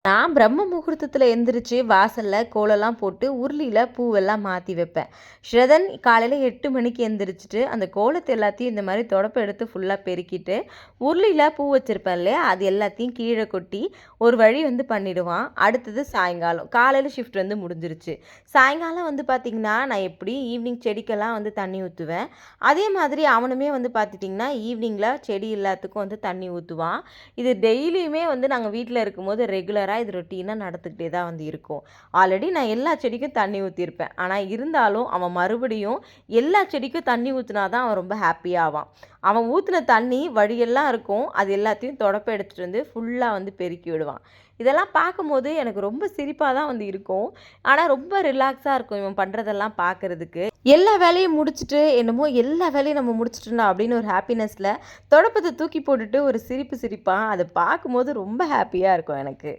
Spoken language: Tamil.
நான் பிரம்ம முகூர்த்தத்தில் எந்திரிச்சு வாசலில் கோலம்லாம் போட்டு உருளியில் பூவெல்லாம் மாற்றி வைப்பேன். ஸ்ரதன் காலையில் 8 மணிக்கு எந்திரிச்சிட்டு அந்த கோலத்தை எல்லாத்தையும் இந்த மாதிரி தொடப்ப எடுத்து ஃபுல்லாக பெருக்கிட்டு உருளியில் பூ வச்சுருப்பேன் இல்லையா, அது எல்லாத்தையும் கீழே கொட்டி ஒரு வழி பண்ணிடுவான். அடுத்தது சாயங்காலம் காலையில் ஷிஃப்ட் முடிஞ்சிருச்சு. சாயங்காலம் பார்த்திங்கன்னா நான் எப்படி ஈவினிங் செடிக்கெல்லாம் தண்ணி ஊற்றுவேன். அதே மாதிரி அவனுமே பார்த்துட்டிங்கன்னா ஈவினிங்கில் செடி எல்லாத்துக்கும் தண்ணி ஊற்றுவான். இது டெய்லியுமே நாங்கள் வீட்டில் இருக்கும்போது ரெகுலராக இது ரொட்டீனாக நடந்துக்கிட்டே தான் இருக்கும். ஆல்ரெடி நான் எல்லா செடிக்கும் தண்ணி ஊற்றிருப்பேன். ஆனால் இருந்தாலும் அவன் மறுபடியும் எல்லா செடிக்கும் தண்ணி ஊற்றினா தான் அவன் ரொம்ப ஹாப்பியாவான். அவன் ஊற்றின தண்ணி வழியெல்லாம் இருக்கும், அது எல்லாத்தையும் தொடப்ப எடுத்துகிட்டு ஃபுல்லாக பெருக்கி விடுவான். இதெல்லாம் பார்க்கும்போது எனக்கு ரொம்ப சிரிப்பாக தான் இருக்கும். ஆனால் ரொம்ப ரிலாக்ஸாக இருக்கும் இவன் பண்ணுறதெல்லாம் பார்க்குறதுக்கு. எல்லா வேலையும் முடிச்சுட்டு என்னமோ எல்லா வேலையும் நம்ம முடிச்சிட்டோம் அப்படின்னு ஒரு ஹாப்பினஸில் தொடப்பத்தை தூக்கி போட்டுட்டு ஒரு சிரிப்பாக அதை பார்க்கும்போது ரொம்ப ஹாப்பியாக இருக்கும் எனக்கு.